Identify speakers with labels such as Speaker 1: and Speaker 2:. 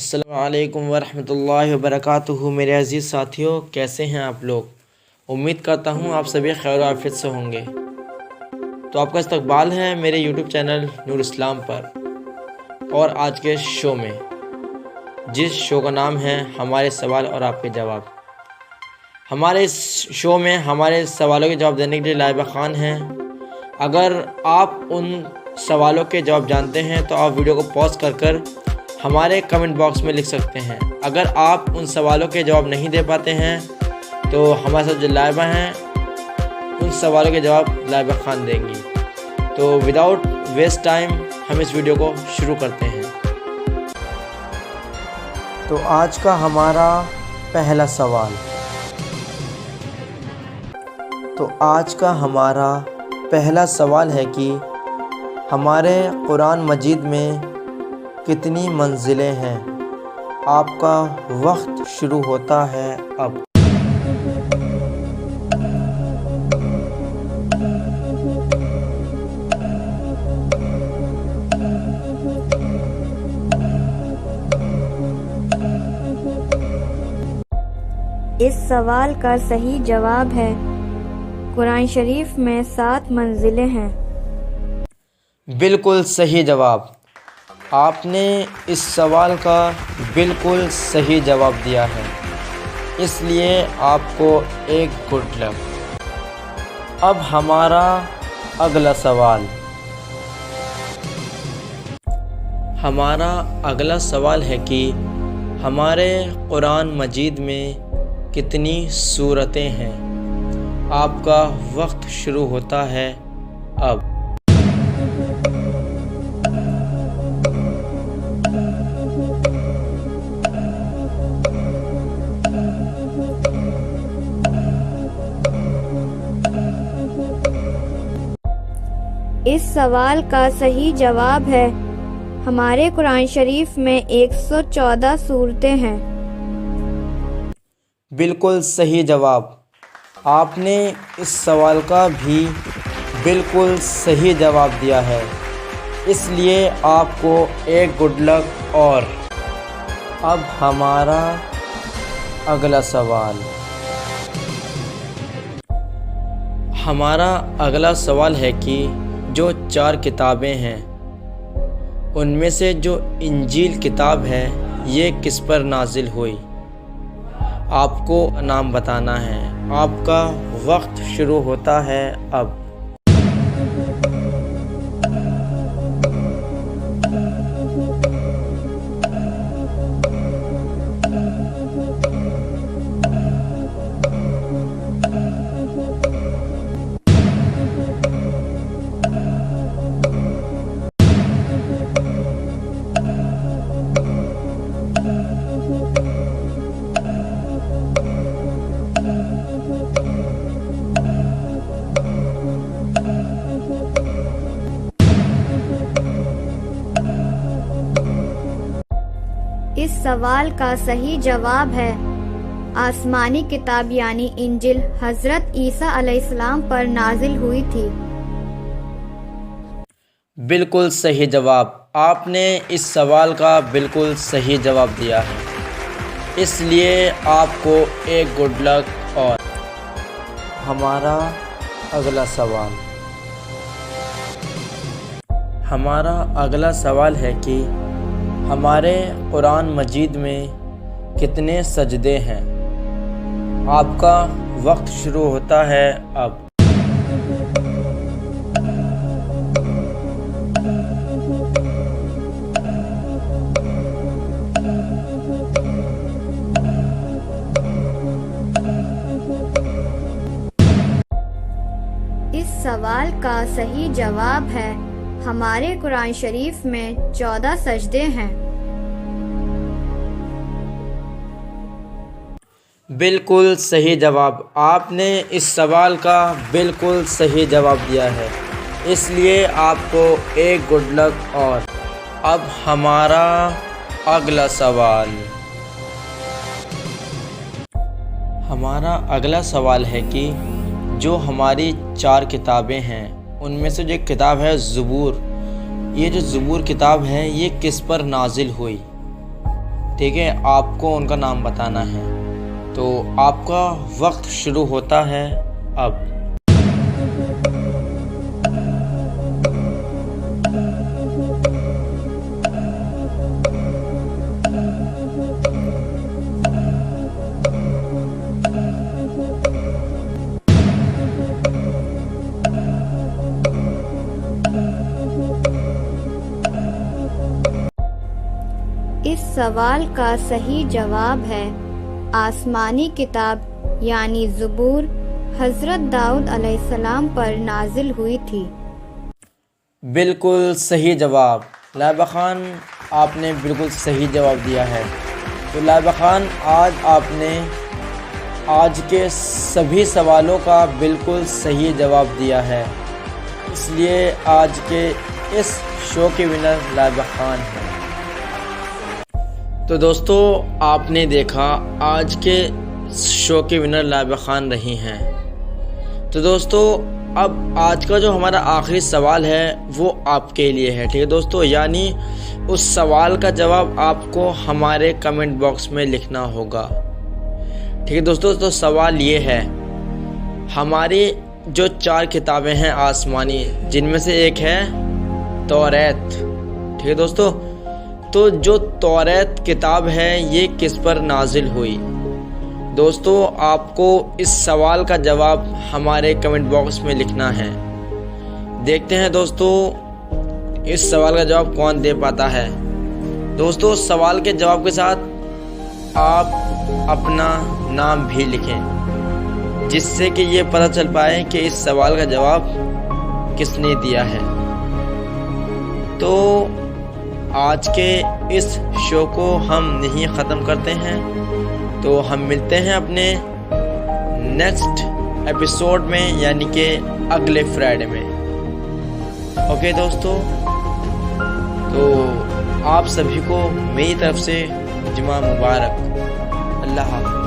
Speaker 1: السلام علیکم ورحمۃ اللہ وبرکاتہ۔ میرے عزیز ساتھیوں، کیسے ہیں آپ لوگ؟ امید کرتا ہوں آپ سبھی خیر و عافیت سے ہوں گے۔ تو آپ کا استقبال ہے میرے یوٹیوب چینل نور اسلام پر، اور آج کے شو میں، جس شو کا نام ہے ہمارے سوال اور آپ کے جواب۔ ہمارے اس شو میں ہمارے سوالوں کے جواب دینے کے لیے لائبہ خان ہیں۔ اگر آپ ان سوالوں کے جواب جانتے ہیں تو آپ ویڈیو کو پاز کر ہمارے کمنٹ باکس میں لکھ سکتے ہیں۔ اگر آپ ان سوالوں کے جواب نہیں دے پاتے ہیں تو ہمارے ساتھ جو لائبہ ہیں ان سوالوں کے جواب لائبہ خان دیں گی۔ تو وداؤٹ ویسٹ ٹائم ہم اس ویڈیو کو شروع کرتے ہیں۔ تو آج کا ہمارا پہلا سوال ہے کہ ہمارے قرآن مجید میں کتنی منزلیں ہیں؟ آپ کا وقت شروع ہوتا ہے اب۔
Speaker 2: اس سوال کا صحیح جواب ہے قرآن شریف میں 7 منزلیں ہیں۔
Speaker 1: بالکل صحیح جواب۔ آپ نے اس سوال کا بالکل صحیح جواب دیا ہے، اس لیے آپ کو ایک گڈ لک۔ اب ہمارا اگلا سوال ہے کہ ہمارے قرآن مجید میں کتنی سورتیں ہیں؟ آپ کا وقت شروع ہوتا ہے اب۔
Speaker 2: اس سوال کا صحیح جواب ہے ہمارے قرآن شریف میں 114 سورتیں ہیں۔
Speaker 1: بالکل صحیح جواب۔ آپ نے اس سوال کا بھی بالکل صحیح جواب دیا ہے، اس لیے آپ کو ایک گڈ لک۔ اور اب ہمارا اگلا سوال ہے کہ جو 4 کتابیں ہیں ان میں سے جو انجیل کتاب ہے یہ کس پر نازل ہوئی؟ آپ کو نام بتانا ہے۔ آپ کا وقت شروع ہوتا ہے اب۔
Speaker 2: اس سوال کا صحیح جواب ہے آسمانی کتاب یعنی انجیل حضرت عیسیٰ علیہ السلام پر نازل ہوئی تھی۔
Speaker 1: بالکل صحیح جواب۔ آپ نے اس سوال کا بالکل صحیح جواب دیا ہے، اس لیے آپ کو ایک گڈ لک۔ اور ہمارا اگلا سوال ہے کہ ہمارے قرآن مجید میں کتنے سجدے ہیں؟ آپ کا وقت شروع ہوتا ہے اب۔
Speaker 2: اس سوال کا صحیح جواب ہے ہمارے قرآن شریف میں 14 سجدے ہیں۔
Speaker 1: بالکل صحیح جواب۔ آپ نے اس سوال کا بالکل صحیح جواب دیا ہے، اس لیے آپ کو ایک گڈ لک۔ اور اب ہمارا اگلا سوال ہے کہ جو ہماری 4 کتابیں ہیں ان میں سے جو ایک کتاب ہے زبور، یہ جو زبور کتاب ہے یہ کس پر نازل ہوئی؟ ٹھیک ہے، آپ کو ان کا نام بتانا ہے۔ تو آپ کا وقت شروع ہوتا ہے اب۔
Speaker 2: اس سوال کا صحیح جواب ہے آسمانی کتاب یعنی زبور حضرت داؤد علیہ السلام پر نازل ہوئی تھی۔
Speaker 1: بالکل صحیح جواب لائبہ خان، آپ نے بالکل صحیح جواب دیا ہے۔ تو لائبہ خان، آج آپ نے آج کے سبھی سوالوں کا بالکل صحیح جواب دیا ہے، اس لیے آج کے اس شو کے ونر لائبہ خان ہیں۔ تو دوستو، آپ نے دیکھا آج کے شو کے ونر لائبہ خان رہی ہیں۔ تو دوستو، اب آج کا جو ہمارا آخری سوال ہے وہ آپ کے لیے ہے، ٹھیک ہے دوستو، یعنی اس سوال کا جواب آپ کو ہمارے کمنٹ باکس میں لکھنا ہوگا، ٹھیک ہے دوستو۔ تو سوال یہ ہے، ہماری جو 4 کتابیں ہیں آسمانی، جن میں سے ایک ہے توریت، ٹھیک ہے دوستو، تو جو توریت کتاب ہے یہ کس پر نازل ہوئی؟ دوستو، آپ کو اس سوال کا جواب ہمارے کمنٹ باکس میں لکھنا ہے۔ دیکھتے ہیں دوستو اس سوال کا جواب کون دے پاتا ہے۔ دوستو، سوال کے جواب کے ساتھ آپ اپنا نام بھی لکھیں، جس سے کہ یہ پتہ چل پائے کہ اس سوال کا جواب کس نے دیا ہے۔ تو آج کے اس شو کو ہم نہیں ختم کرتے ہیں، تو ہم ملتے ہیں اپنے نیکسٹ ایپیسوڈ میں، یعنی کہ اگلے فرائیڈے میں۔ اوکے دوستو، تو آپ سبھی کو میری طرف سے جمعہ مبارک۔ اللہ حافظ۔